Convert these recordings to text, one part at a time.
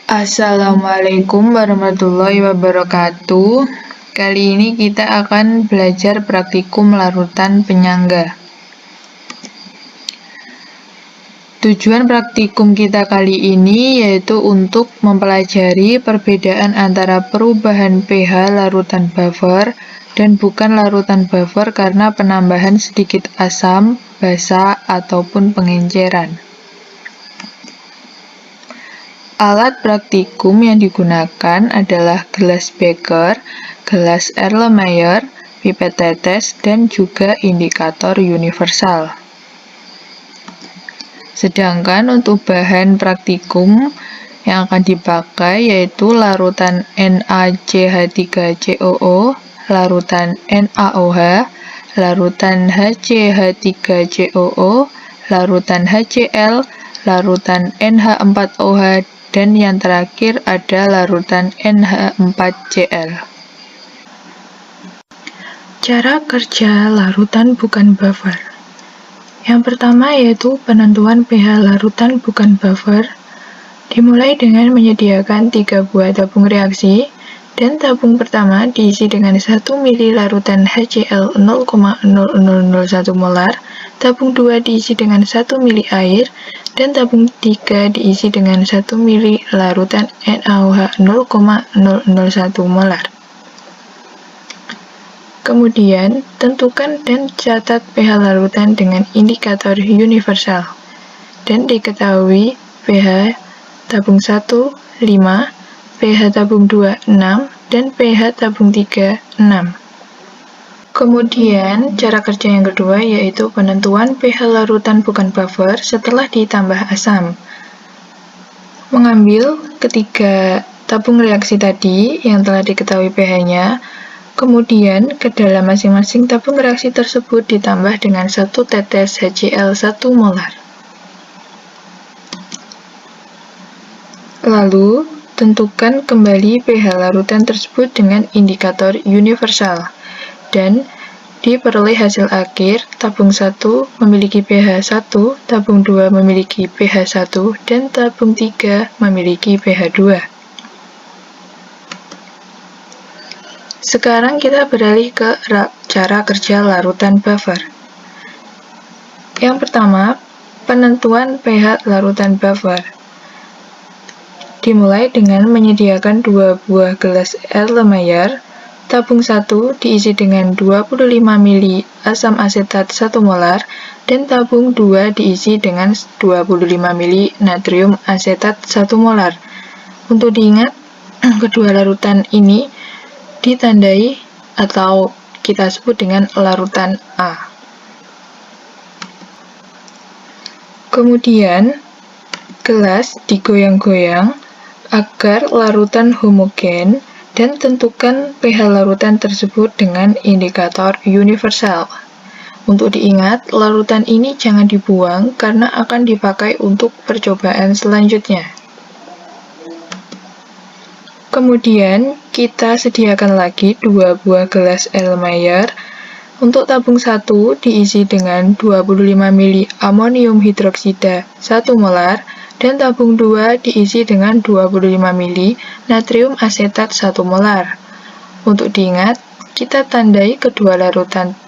Assalamualaikum warahmatullahi wabarakatuh. Kali ini kita akan belajar praktikum larutan penyangga. Tujuan praktikum kita kali ini yaitu untuk mempelajari perbedaan antara perubahan pH larutan buffer dan bukan larutan buffer karena penambahan sedikit asam, basa, ataupun pengenceran. Alat praktikum yang digunakan adalah gelas beker, gelas Erlenmeyer, pipet tetes, dan juga indikator universal. Sedangkan untuk bahan praktikum yang akan dipakai yaitu larutan NaCH3COO, larutan NaOH, larutan HCH3COO, larutan HCl, larutan NH4OH, dan yang terakhir ada larutan NH4Cl. Cara kerja larutan bukan buffer. Yang pertama yaitu penentuan pH larutan bukan buffer, dimulai dengan menyediakan 3 buah tabung reaksi, dan tabung pertama diisi dengan 1 ml larutan HCl 0,0001 molar, tabung 2 diisi dengan 1 ml air, dan tabung 3 diisi dengan 1 ml larutan NaOH 0,001 molar. Kemudian, tentukan dan catat pH larutan dengan indikator universal, dan diketahui pH tabung 1, 5, pH tabung 2, 6, dan pH tabung 3, 6. Kemudian, cara kerja yang kedua yaitu penentuan pH larutan bukan buffer setelah ditambah asam. Mengambil ketiga tabung reaksi tadi yang telah diketahui pH-nya, kemudian ke dalam masing-masing tabung reaksi tersebut ditambah dengan 1 tetes HCl 1 molar. Lalu, tentukan kembali pH larutan tersebut dengan indikator universal. Dan diperoleh hasil akhir, tabung 1 memiliki pH 1, tabung 2 memiliki pH 1, dan tabung 3 memiliki pH 2. Sekarang kita beralih ke cara kerja larutan buffer. Yang pertama, penentuan pH larutan buffer. Dimulai dengan menyediakan 2 buah gelas Erlenmeyer, tabung 1 diisi dengan 25 ml asam asetat 1 molar, dan tabung 2 diisi dengan 25 ml natrium asetat 1 molar. Untuk diingat, kedua larutan ini ditandai atau kita sebut dengan larutan A. Kemudian, gelas digoyang-goyang agar larutan homogen, dan tentukan pH larutan tersebut dengan indikator universal. Untuk diingat, larutan ini jangan dibuang karena akan dipakai untuk percobaan selanjutnya. Kemudian, kita sediakan lagi 2 buah gelas Erlenmeyer. Untuk tabung 1 diisi dengan 25 ml amonium hidroksida 1 molar, dan tabung 2 diisi dengan 25 ml natrium asetat 1 molar. Untuk diingat, kita tandai kedua larutan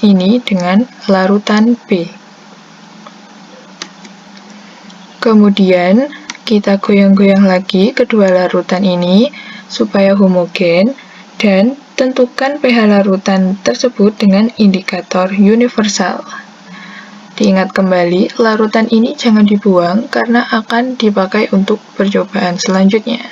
ini dengan larutan B. Kemudian, kita goyang-goyang lagi kedua larutan ini supaya homogen, dan tentukan pH larutan tersebut dengan indikator universal. Diingat kembali, larutan ini jangan dibuang karena akan dipakai untuk percobaan selanjutnya.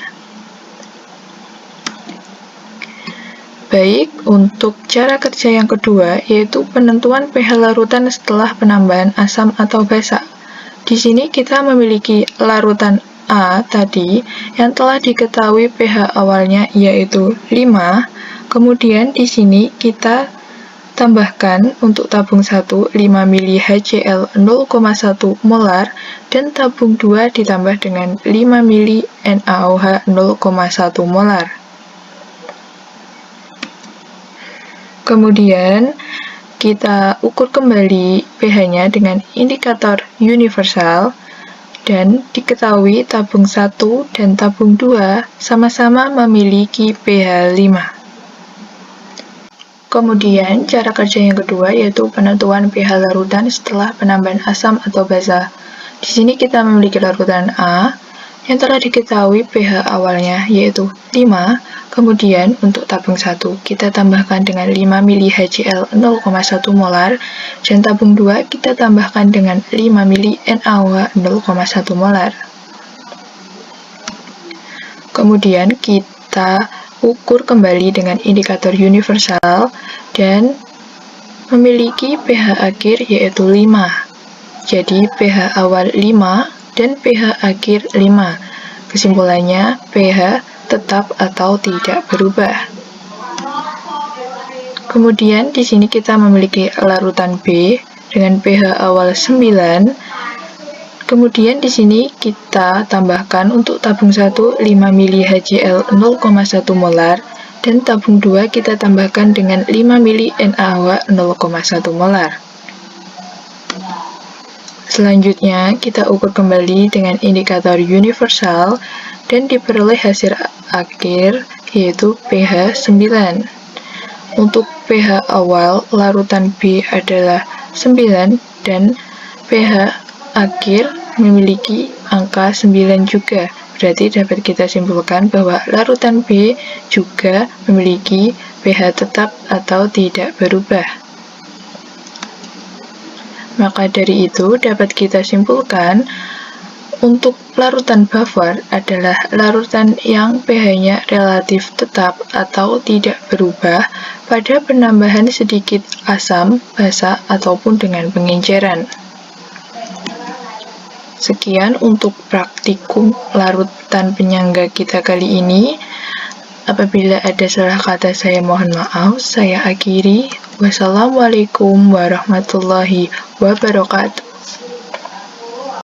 Baik, untuk cara kerja yang kedua yaitu penentuan pH larutan setelah penambahan asam atau basa. Di sini kita memiliki larutan A tadi yang telah diketahui pH awalnya yaitu 5. Kemudian di sini kita tambahkan untuk tabung 1 5 ml HCl 0,1 molar, dan tabung 2 ditambah dengan 5 ml NaOH 0,1 molar. Kemudian kita ukur kembali pH-nya dengan indikator universal, Dan diketahui tabung 1 dan tabung 2 sama-sama memiliki pH 5. Kemudian, cara kerja yang kedua yaitu penentuan pH larutan setelah penambahan asam atau basa. Di sini kita memiliki larutan A yang telah diketahui pH awalnya yaitu 5. Kemudian, untuk tabung 1 kita tambahkan dengan 5 mili HCl 0,1 molar dan tabung 2 kita tambahkan dengan 5 mili NaOH 0,1 molar. Kemudian kita ukur kembali dengan indikator universal dan memiliki pH akhir yaitu 5. Jadi pH awal 5 dan pH akhir 5. Kesimpulannya pH tetap atau tidak berubah. Kemudian di sini kita memiliki larutan B dengan pH awal 9. Kemudian di sini kita tambahkan untuk tabung 1 5 mili HCl 0,1 molar dan tabung 2 kita tambahkan dengan 5 mili NaOH 0,1 molar. Selanjutnya kita ukur kembali dengan indikator universal dan diperoleh hasil akhir yaitu pH 9. Untuk pH awal larutan B adalah 9 dan pH akhir memiliki angka 9 juga. Berarti dapat kita simpulkan bahwa larutan B juga memiliki pH tetap atau tidak berubah. Maka dari itu dapat kita simpulkan untuk larutan buffer adalah larutan yang pH-nya relatif tetap atau tidak berubah pada penambahan sedikit asam, basa, ataupun dengan pengenceran. Sekian untuk praktikum larutan penyangga kita kali ini. Apabila ada salah kata saya mohon maaf. Saya akhiri. Wassalamualaikum warahmatullahi wabarakatuh.